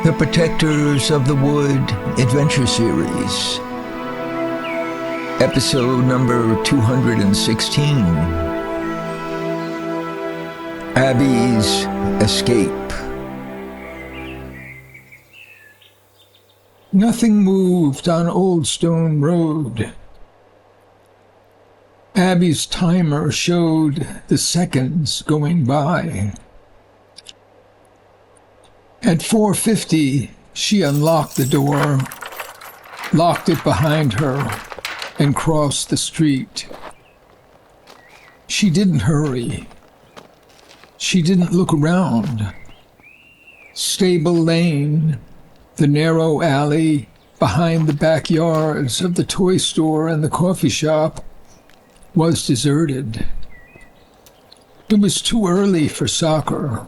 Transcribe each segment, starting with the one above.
The Protectors of the Wood Adventure Series, episode number 216, Abby's Escape. Nothing moved on Old Stone Road. Abby's timer showed the seconds going by. At 4:50, she unlocked the door, locked it behind her, and crossed the street. She didn't hurry. She didn't look around. Stable Lane, the narrow alley behind the backyards of the toy store and the coffee shop, was deserted. It was too early for soccer.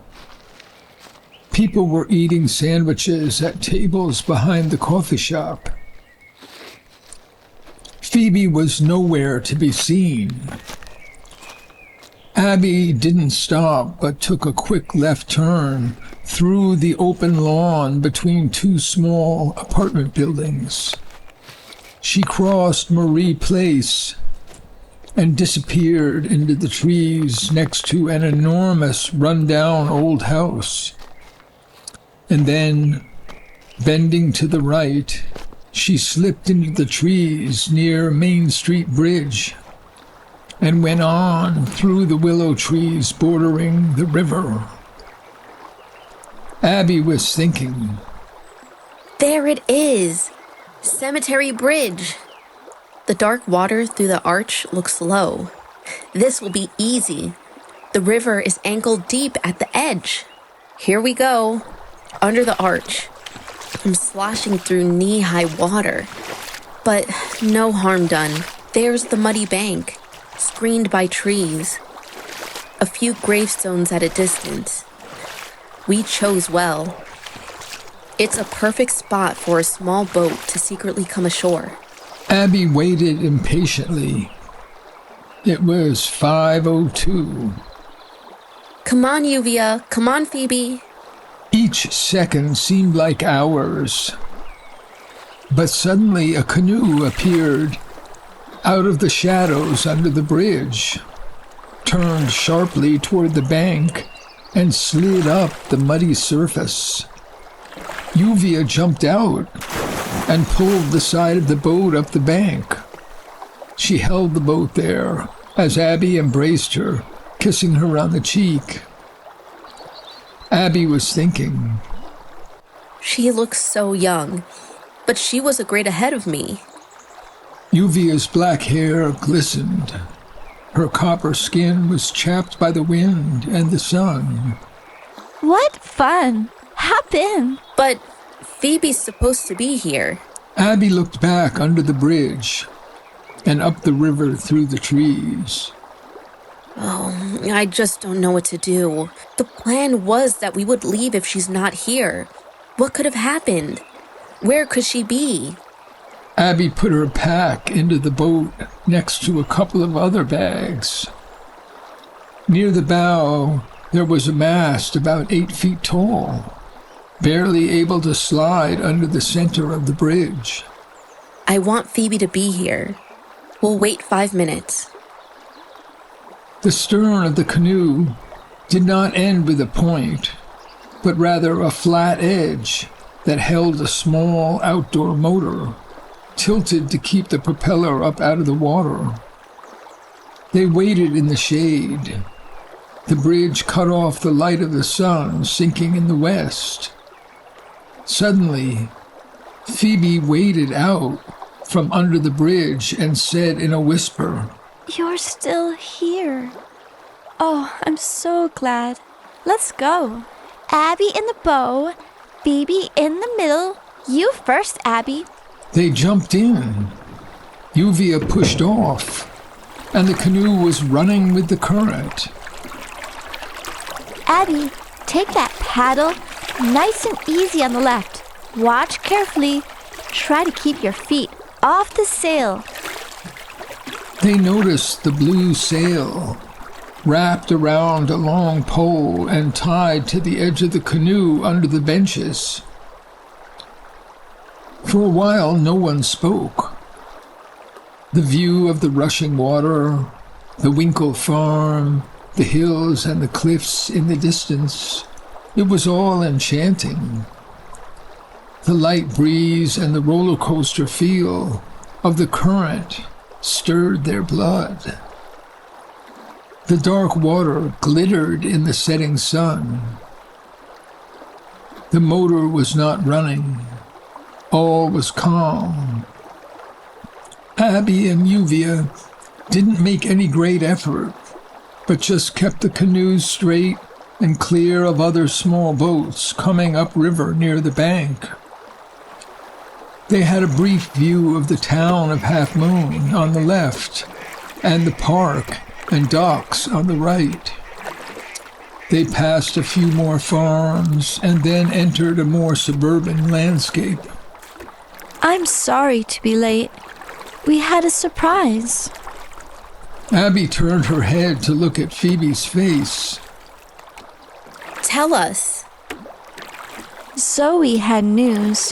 People were eating sandwiches at tables behind the coffee shop. Phoebe was nowhere to be seen. Abby didn't stop but took a quick left turn through the open lawn between two small apartment buildings. She crossed Marie Place and disappeared into the trees next to an enormous run-down old house. And then, bending to the right, she slipped into the trees near Main Street Bridge and went on through the willow trees bordering the river. Abby was thinking, "There it is! Cemetery Bridge!" The dark water through the arch looks low. This will be easy. The river is ankle deep at the edge. Here we go. Under the arch. I'm sloshing through knee-high water. But no harm done. There's the muddy bank, screened by trees. A few gravestones at a distance. We chose well. It's a perfect spot for a small boat to secretly come ashore. Abby waited impatiently. It was 5:02. Come on, Lluvia. Come on, Phoebe. Each second seemed like hours. But suddenly a canoe appeared out of the shadows under the bridge, turned sharply toward the bank, and slid up the muddy surface. Lluvia jumped out and pulled the side of the boat up the bank. She held the boat there as Abby embraced her, kissing her on the cheek. Abby was thinking, She looks so young, but she was a grade ahead of me. Lluvia's black hair glistened. Her copper skin was chapped by the wind and the sun. What fun! Hop in! But Phoebe's supposed to be here. Abby looked back under the bridge and up the river through the trees. Oh, I just don't know what to do. The plan was that we would leave if she's not here. What could have happened? Where could she be? Abby put her pack into the boat next to a couple of other bags. Near the bow, there was a mast about 8 feet tall, barely able to slide under the center of the bridge. I want Phoebe to be here. We'll wait 5 minutes. The stern of the canoe did not end with a point, but rather a flat edge that held a small outdoor motor, tilted to keep the propeller up out of the water. They waited in the shade. The bridge cut off the light of the sun sinking in the west. Suddenly, Phoebe waded out from under the bridge and said in a whisper, You're still here. Oh, I'm so glad. Let's go. Abby in the bow, Phoebe in the middle. You first, Abby. They jumped in. Lluvia pushed off, and the canoe was running with the current. Abby, take that paddle. Nice and easy on the left. Watch carefully. Try to keep your feet off the sail. They noticed the blue sail wrapped around a long pole and tied to the edge of the canoe under the benches. For a while, no one spoke. The view of the rushing water, the Winkle farm, the hills and the cliffs in the distance, it was all enchanting. The light breeze and the roller coaster feel of the current stirred their blood. The dark water glittered in the setting sun. The motor was not running. All was calm. Abby and Lluvia didn't make any great effort, but just kept the canoes straight and clear of other small boats coming upriver near the bank. They had a brief view of the town of Half Moon on the left and the park and docks on the right. They passed a few more farms and then entered a more suburban landscape. I'm sorry to be late. We had a surprise. Abby turned her head to look at Phoebe's face. Tell us. Zoe had news.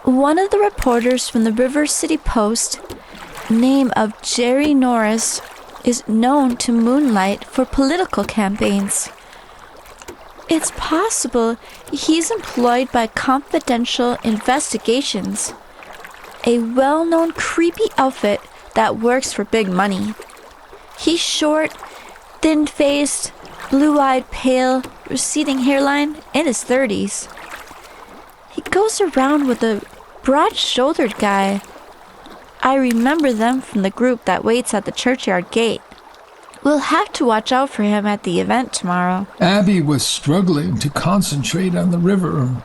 One of the reporters from the River City Post, name of Jerry Norris, is known to moonlight for political campaigns. It's possible he's employed by Confidential Investigations, a well-known creepy outfit that works for big money. He's short, thin-faced, blue-eyed, pale, receding hairline, in his 30s. He goes around with a broad-shouldered guy. I remember them from the group that waits at the churchyard gate. We'll have to watch out for him at the event tomorrow. Abby was struggling to concentrate on the river.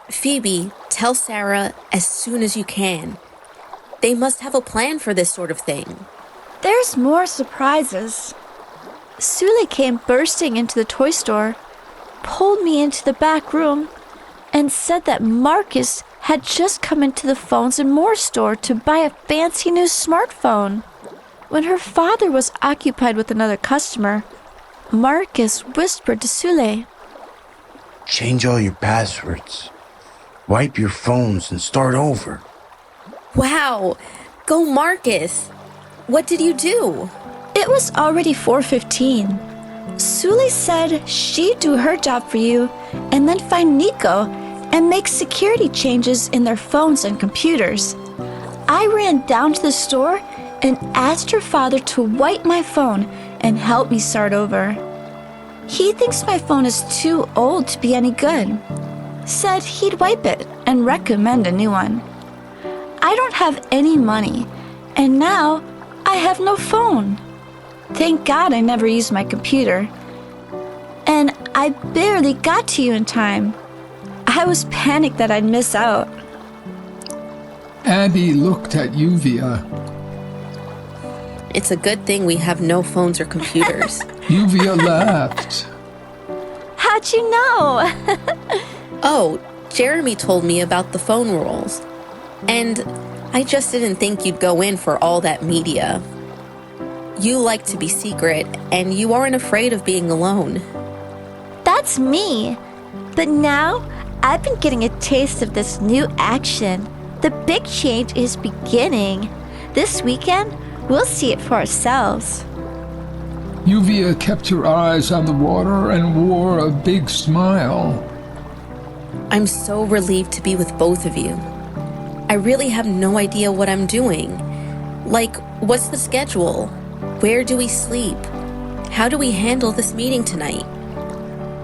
Phoebe, tell Sarah as soon as you can. They must have a plan for this sort of thing. There's more surprises. Sule came bursting into the toy store, pulled me into the back room, and said that Marcus had just come into the Phones and More store to buy a fancy new smartphone. When her father was occupied with another customer, Marcus whispered to Sule, "Change all your passwords. Wipe your phones and start over." Wow! Go Marcus! What did you do? It was already 4:15. Sule said she'd do her job for you and then find Nico and make security changes in their phones and computers. I ran down to the store and asked her father to wipe my phone and help me start over. He thinks my phone is too old to be any good. Said he'd wipe it and recommend a new one. I don't have any money, and now I have no phone. Thank God I never used my computer. And I barely got to you in time. I was panicked that I'd miss out. Abby looked at Lluvia. It's a good thing we have no phones or computers. Lluvia laughed. How'd you know? Oh, Jeremy told me about the phone rules. And I just didn't think you'd go in for all that media. You like to be secret, and you aren't afraid of being alone. That's me. But now, I've been getting a taste of this new action. The big change is beginning. This weekend, we'll see it for ourselves. Lluvia kept her eyes on the water and wore a big smile. I'm so relieved to be with both of you. I really have no idea what I'm doing. Like, what's the schedule? Where do we sleep? How do we handle this meeting tonight?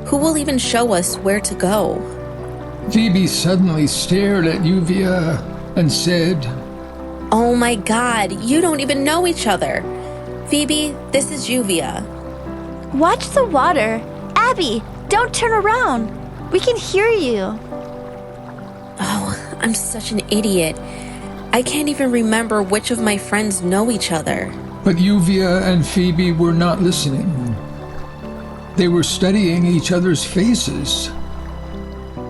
Who will even show us where to go? Phoebe suddenly stared at Lluvia and said, Oh my God, you don't even know each other. Phoebe, this is Lluvia. Watch the water. Abby, don't turn around. We can hear you. Oh, I'm such an idiot. I can't even remember which of my friends know each other. But Lluvia and Phoebe were not listening. They were studying each other's faces.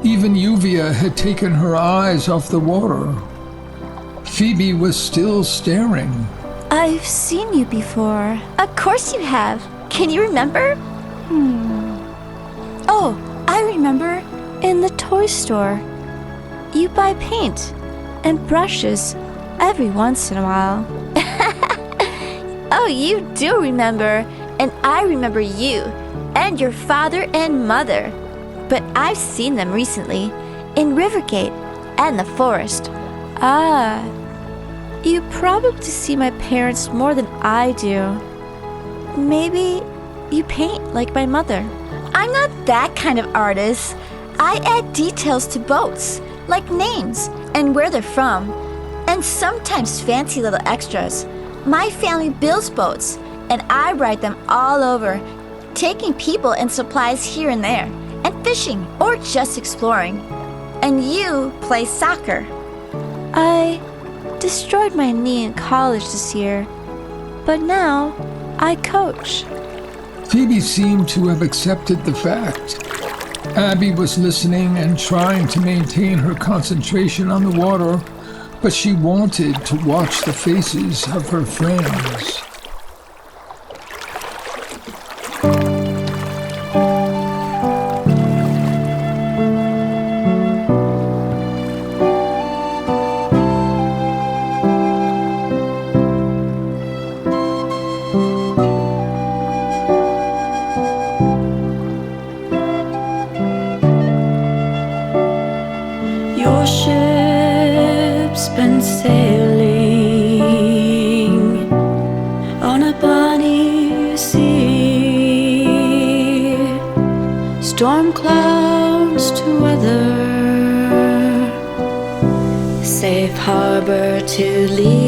Even Lluvia had taken her eyes off the water. Phoebe was still staring. I've seen you before. Of course you have. Can you remember? Oh, I remember. In the toy store. You buy paint. and brushes every once in a while. Oh, you do remember, and I remember you, and your father and mother. But I've seen them recently, in Rivergate and the forest. Ah, you probably see my parents more than I do. Maybe you paint like my mother. I'm not that kind of artist. I add details to boats, like names and where they're from, and sometimes fancy little extras. My family builds boats, and I ride them all over, taking people and supplies here and there, and fishing or just exploring. And you play soccer. I destroyed my knee in college this year, but now I coach. Phoebe seemed to have accepted the fact. Abby was listening and trying to maintain her concentration on the water, but she wanted to watch the faces of her friends. Your ship's been sailing on a bonny sea, storm clouds to weather, safe harbor to leave.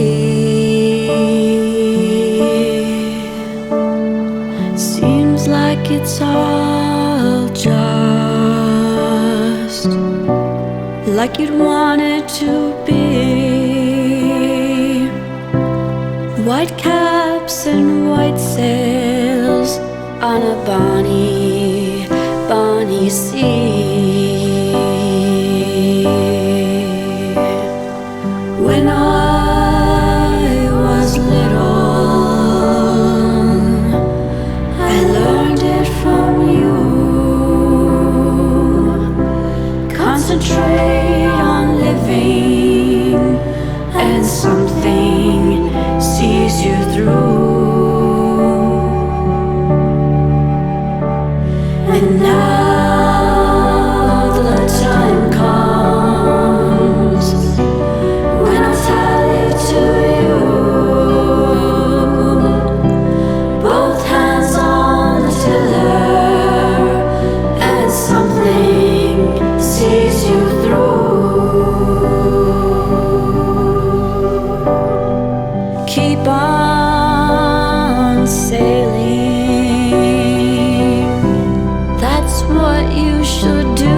Seems like it's all just like you'd want it to be. White caps and white sails on a bonny, bonny sea. When I was little, I learned it from you. Concentrate on living, and something sees you through. And now the time comes when I'll tell it to you. Both hands on the tiller, and something sees you through. Keep on sailing, that's what you should do.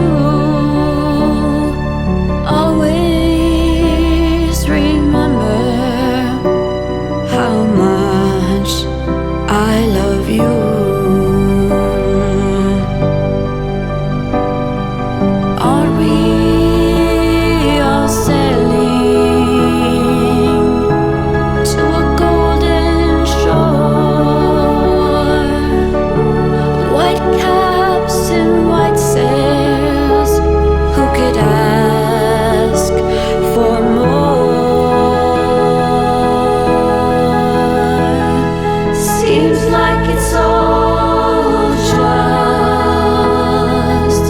Always remember how much I love you. Aren't we all sailing to a golden shore? White caps and white sails, who could ask for more? Seems like it's all just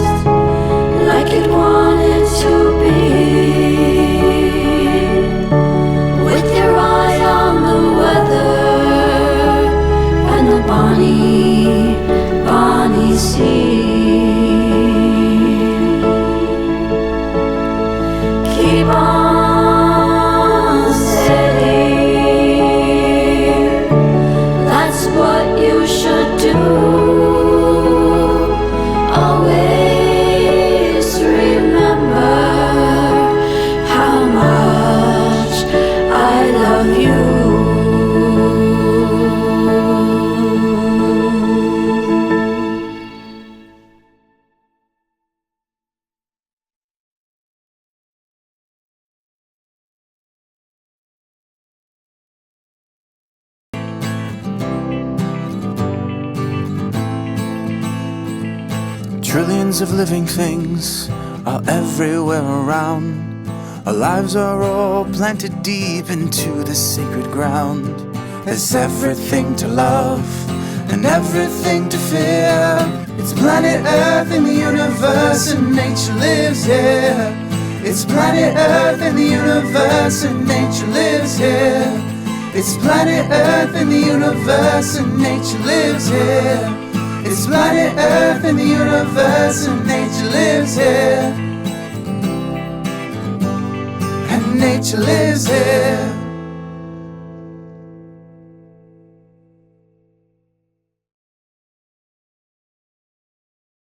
like you'd want it to be. With your eye on the weather and the bonny, bonny sea. Keep on sailing, that's what you should do. Always remember how much I love you. Trillions of living things are everywhere around. Our lives are all planted deep into the sacred ground. There's everything to love and everything to fear. It's planet Earth in the universe and nature lives here. It's planet Earth in the universe and nature lives here. It's planet Earth in the universe and nature lives here. It's planet Earth in the universe and nature lives here. And nature lives here.